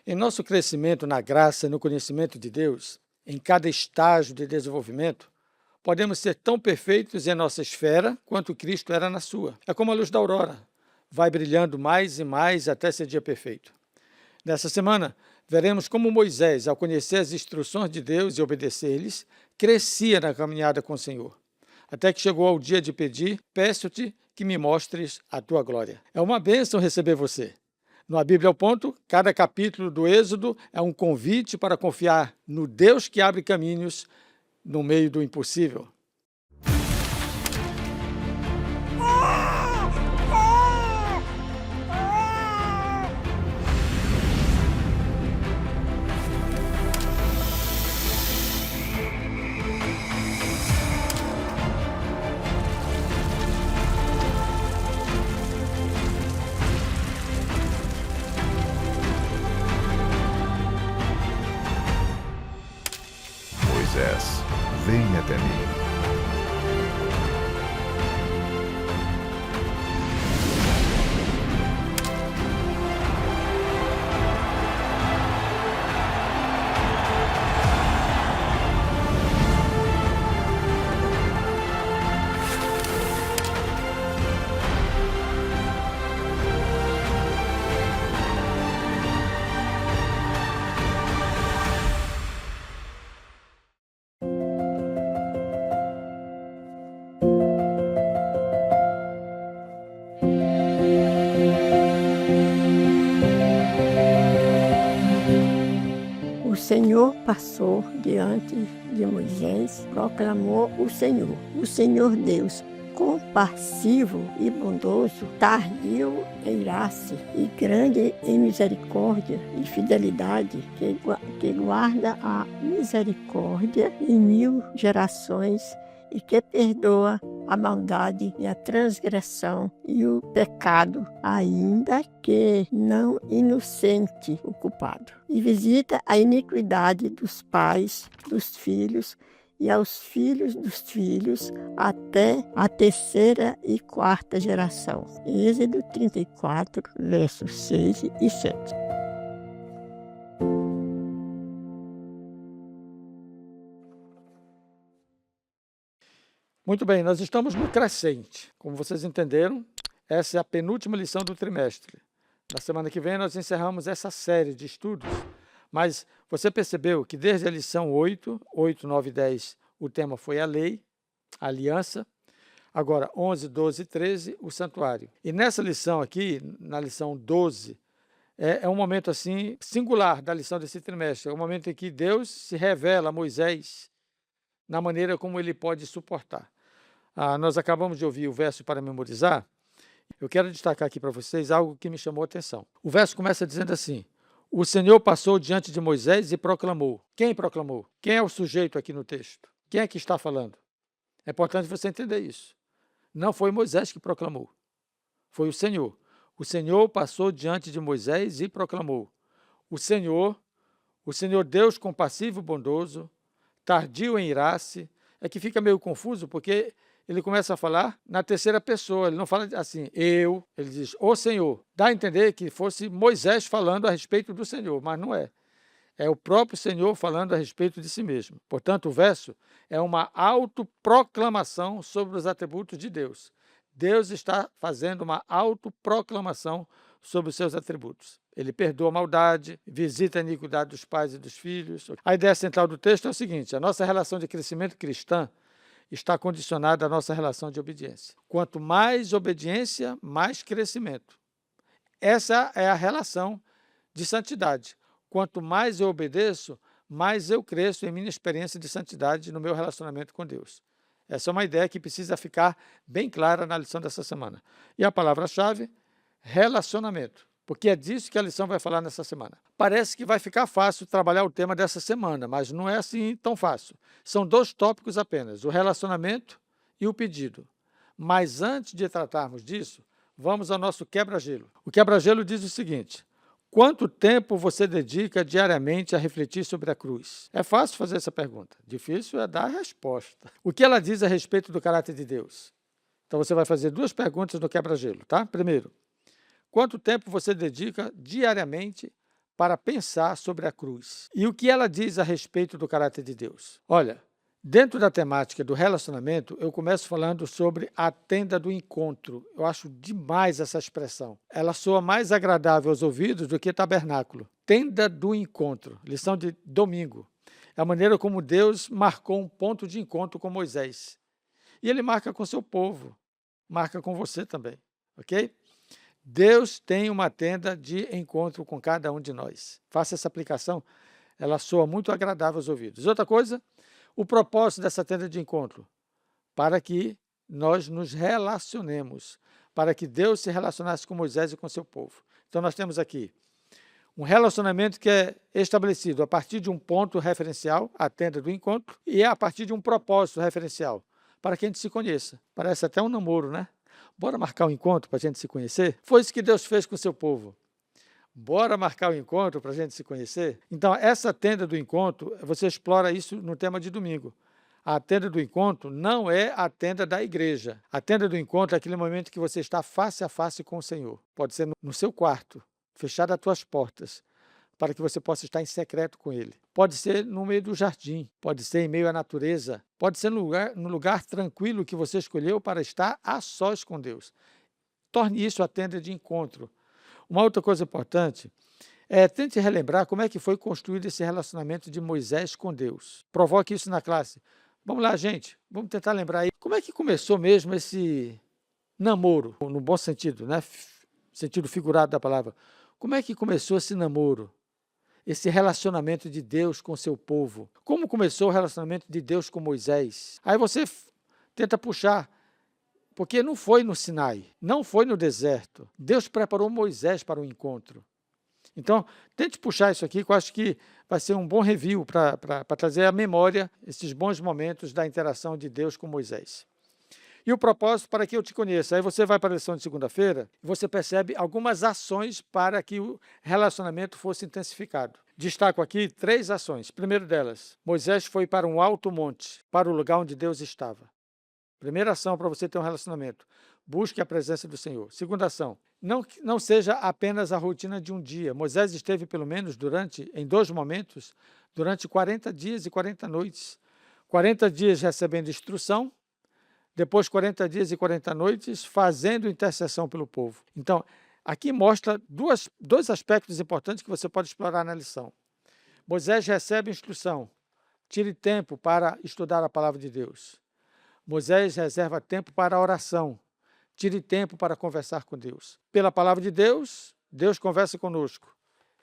Em nosso crescimento na graça e no conhecimento de Deus, em cada estágio de desenvolvimento, podemos ser tão perfeitos em nossa esfera quanto Cristo era na sua. É como a luz da aurora, vai brilhando mais e mais até ser dia perfeito. Nessa semana, veremos como Moisés, ao conhecer as instruções de Deus e obedecer-lhes, crescia na caminhada com o Senhor, até que chegou ao dia de pedir: peço-te que me mostres a tua glória. É uma bênção receber você. No A Bíblia ao Ponto, cada capítulo do Êxodo é um convite para confiar no Deus que abre caminhos no meio do impossível. Moisés, vem até mim. O Senhor passou diante de Moisés, proclamou o Senhor Deus, compassivo e bondoso, tardio em irar-se e grande em misericórdia e fidelidade, que guarda a misericórdia em 1000 gerações e que perdoa a maldade e a transgressão e o pecado, ainda que não inocente o culpado, e visita a iniquidade dos pais, dos filhos e aos filhos dos filhos, até a 3ª e 4ª geração. Êxodo 34, versos 6 e 7. Muito bem, nós estamos no crescente. Como vocês entenderam, essa é a penúltima lição do trimestre. Na semana que vem nós encerramos essa série de estudos, mas você percebeu que desde a lição 8, 9 e 10, o tema foi a lei, a aliança. Agora, 11, 12 e 13, o santuário. E nessa lição aqui, na lição 12, é um momento assim singular da lição desse trimestre. É um momento em que Deus se revela a Moisés na maneira como ele pode suportar. Nós acabamos de ouvir o verso para memorizar. Eu quero destacar aqui para vocês algo que me chamou a atenção. O verso começa dizendo assim: o Senhor passou diante de Moisés e proclamou. Quem proclamou? Quem é o sujeito aqui no texto? Quem é que está falando? É importante você entender isso. Não foi Moisés que proclamou, foi o Senhor. O Senhor passou diante de Moisés e proclamou. O Senhor Deus compassivo e bondoso, tardio em irar-se. É que fica meio confuso, porque ele começa a falar na 3ª pessoa, ele não fala assim, ele diz, o Senhor. Dá a entender que fosse Moisés falando a respeito do Senhor, mas não é. É o próprio Senhor falando a respeito de si mesmo. Portanto, o verso é uma autoproclamação sobre os atributos de Deus. Deus está fazendo uma autoproclamação sobre os seus atributos. Ele perdoa a maldade, visita a iniquidade dos pais e dos filhos. A ideia central do texto é o seguinte: a nossa relação de crescimento cristã está condicionada à nossa relação de obediência. Quanto mais obediência, mais crescimento. Essa é a relação de santidade. Quanto mais eu obedeço, mais eu cresço em minha experiência de santidade no meu relacionamento com Deus. Essa é uma ideia que precisa ficar bem clara na lição dessa semana. E a palavra-chave, relacionamento, porque é disso que a lição vai falar nessa semana. Parece que vai ficar fácil trabalhar o tema dessa semana, mas não é assim tão fácil. São 2 tópicos apenas, o relacionamento e o pedido. Mas antes de tratarmos disso, vamos ao nosso quebra-gelo. O quebra-gelo diz o seguinte: quanto tempo você dedica diariamente a refletir sobre a cruz? É fácil fazer essa pergunta, difícil é dar a resposta. O que ela diz a respeito do caráter de Deus? Então você vai fazer 2 perguntas no quebra-gelo, tá? Primeiro, quanto tempo você dedica diariamente para pensar sobre a cruz. E o que ela diz a respeito do caráter de Deus? Olha, dentro da temática do relacionamento, eu começo falando sobre a tenda do encontro. Eu acho demais essa expressão. Ela soa mais agradável aos ouvidos do que tabernáculo. Tenda do encontro, lição de domingo. É a maneira como Deus marcou um ponto de encontro com Moisés. E ele marca com seu povo, marca com você também, ok? Deus tem uma tenda de encontro com cada um de nós. Faça essa aplicação, ela soa muito agradável aos ouvidos. Outra coisa, o propósito dessa tenda de encontro, para que nós nos relacionemos, para que Deus se relacionasse com Moisés e com seu povo. Então nós temos aqui um relacionamento que é estabelecido a partir de um ponto referencial, a tenda do encontro, e a partir de um propósito referencial, para que a gente se conheça. Parece até um namoro, né? Bora marcar um encontro para a gente se conhecer? Foi isso que Deus fez com o seu povo. Bora marcar um encontro para a gente se conhecer? Então, essa tenda do encontro, você explora isso no tema de domingo. A tenda do encontro não é a tenda da igreja. A tenda do encontro é aquele momento que você está face a face com o Senhor. Pode ser no seu quarto, fechado as tuas portas, para que você possa estar em secreto com Ele. Pode ser no meio do jardim, pode ser em meio à natureza, pode ser no lugar tranquilo que você escolheu para estar a sós com Deus. Torne isso a tenda de encontro. Uma outra coisa importante é tente relembrar como é que foi construído esse relacionamento de Moisés com Deus. Provoque isso na classe. Vamos lá, gente, vamos tentar lembrar aí. Como é que começou mesmo esse namoro, no bom sentido, né? Sentido figurado da palavra. Como é que começou esse namoro? Esse relacionamento de Deus com seu povo. Como começou o relacionamento de Deus com Moisés? Aí você tenta puxar, porque não foi no Sinai, não foi no deserto. Deus preparou Moisés para o encontro. Então, tente puxar isso aqui, que eu acho que vai ser um bom review para trazer à memória esses bons momentos da interação de Deus com Moisés. E o propósito para que eu te conheça. Aí você vai para a lição de segunda-feira e você percebe algumas ações para que o relacionamento fosse intensificado. Destaco aqui 3 ações. Primeiro delas, Moisés foi para um alto monte, para o lugar onde Deus estava. Primeira ação para você ter um relacionamento. Busque a presença do Senhor. Segunda ação, não seja apenas a rotina de um dia. Moisés esteve pelo menos em 2 momentos, durante 40 dias e 40 noites. 40 dias recebendo instrução, depois 40 dias e 40 noites fazendo intercessão pelo povo. Então, aqui mostra dois aspectos importantes que você pode explorar na lição. Moisés recebe instrução, tire tempo para estudar a palavra de Deus. Moisés reserva tempo para a oração, tire tempo para conversar com Deus. Pela palavra de Deus, Deus conversa conosco.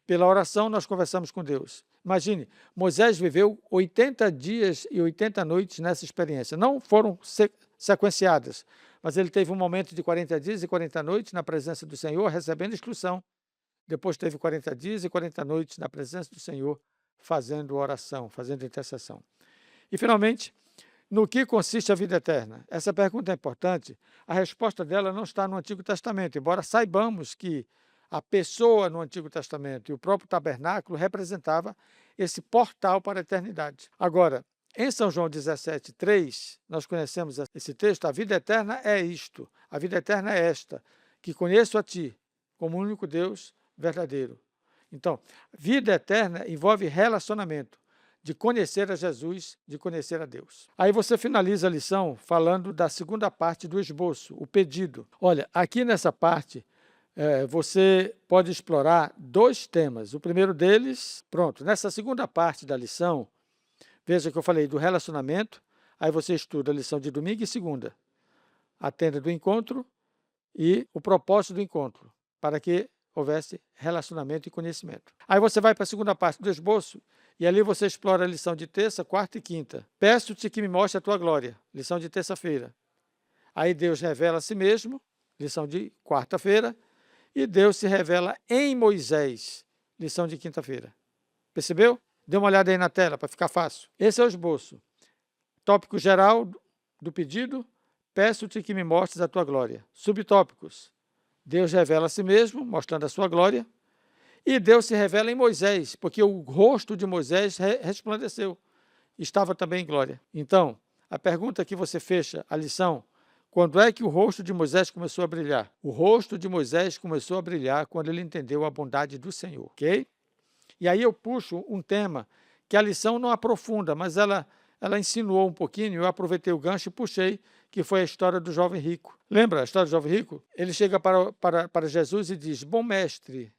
Pela oração, nós conversamos com Deus. Imagine, Moisés viveu 80 dias e 80 noites nessa experiência. Não foram sequenciadas, mas ele teve um momento de 40 dias e 40 noites na presença do Senhor, recebendo instrução. Depois teve 40 dias e 40 noites na presença do Senhor, fazendo oração, fazendo intercessão. E, finalmente, no que consiste a vida eterna? Essa pergunta é importante. A resposta dela não está no Antigo Testamento, embora saibamos que a pessoa no Antigo Testamento e o próprio tabernáculo representava esse portal para a eternidade. Agora, em São João 17:3, nós conhecemos esse texto, a vida eterna é isto, a vida eterna é esta, que conheço a ti, como único Deus verdadeiro. Então, vida eterna envolve relacionamento, de conhecer a Jesus, de conhecer a Deus. Aí você finaliza a lição falando da segunda parte do esboço, o pedido. Olha, aqui nessa parte, você pode explorar 2 temas. O primeiro deles, pronto, nessa segunda parte da lição, veja que eu falei do relacionamento, aí você estuda a lição de domingo e segunda, a tenda do encontro e o propósito do encontro, para que houvesse relacionamento e conhecimento. Aí você vai para a segunda parte do esboço, e ali você explora a lição de terça, quarta e quinta. Peço-te que me mostre a tua glória, lição de terça-feira. Aí Deus revela a si mesmo, lição de quarta-feira, e Deus se revela em Moisés, lição de quinta-feira. Percebeu? Dê uma olhada aí na tela para ficar fácil. Esse é o esboço. Tópico geral do pedido, peço-te que me mostres a tua glória. Subtópicos, Deus revela a si mesmo, mostrando a sua glória, e Deus se revela em Moisés, porque o rosto de Moisés resplandeceu, estava também em glória. Então, a pergunta que você fecha a lição, quando é que o rosto de Moisés começou a brilhar? O rosto de Moisés começou a brilhar quando ele entendeu a bondade do Senhor, ok? E aí eu puxo um tema que a lição não aprofunda, mas ela insinuou um pouquinho, eu aproveitei o gancho e puxei, que foi a história do jovem rico. Lembra a história do jovem rico? Ele chega para Jesus e diz: bom mestre,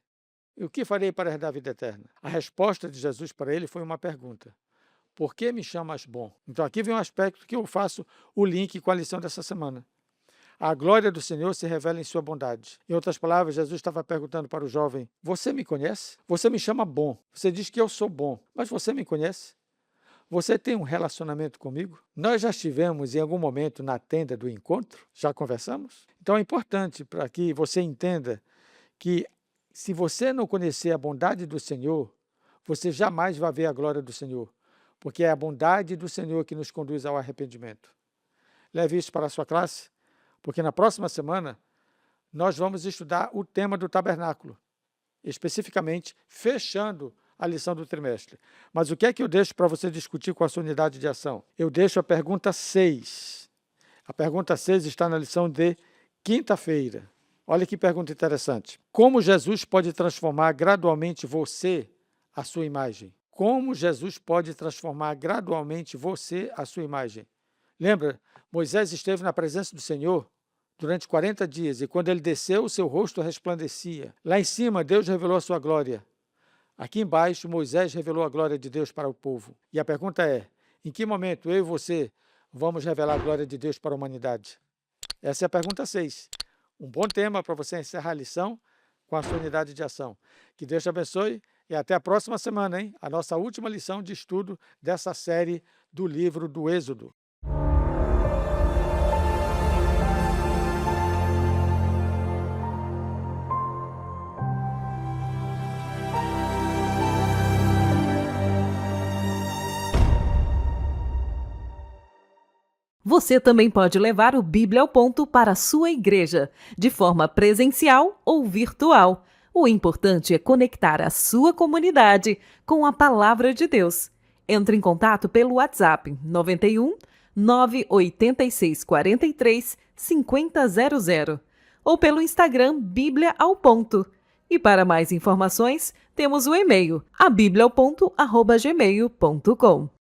o que farei para herdar a vida eterna? A resposta de Jesus para ele foi uma pergunta: por que me chamas bom? Então aqui vem um aspecto que eu faço o link com a lição dessa semana. A glória do Senhor se revela em sua bondade. Em outras palavras, Jesus estava perguntando para o jovem: você me conhece? Você me chama bom. Você diz que eu sou bom, mas você me conhece? Você tem um relacionamento comigo? Nós já estivemos em algum momento na tenda do encontro? Já conversamos? Então é importante para que você entenda que se você não conhecer a bondade do Senhor, você jamais vai ver a glória do Senhor, porque é a bondade do Senhor que nos conduz ao arrependimento. Leve isso para a sua classe, porque na próxima semana nós vamos estudar o tema do tabernáculo, especificamente fechando a lição do trimestre. Mas o que é que eu deixo para você discutir com a sua unidade de ação? Eu deixo a pergunta 6. A pergunta 6 está na lição de quinta-feira. Olha que pergunta interessante. Como Jesus pode transformar gradualmente você à sua imagem? Como Jesus pode transformar gradualmente você à sua imagem? Lembra, Moisés esteve na presença do Senhor durante 40 dias e quando ele desceu, o seu rosto resplandecia. Lá em cima, Deus revelou a sua glória. Aqui embaixo, Moisés revelou a glória de Deus para o povo. E a pergunta é, em que momento eu e você vamos revelar a glória de Deus para a humanidade? Essa é a pergunta 6. Um bom tema para você encerrar a lição com a sua unidade de ação. Que Deus te abençoe e até a próxima semana, hein? A nossa última lição de estudo dessa série do livro do Êxodo. Você também pode levar o Bíblia ao Ponto para a sua igreja, de forma presencial ou virtual. O importante é conectar a sua comunidade com a Palavra de Deus. Entre em contato pelo WhatsApp 91 986 43 5000 ou pelo Instagram Bíblia ao Ponto. E para mais informações, temos o e-mail abibliaoponto@gmail.com.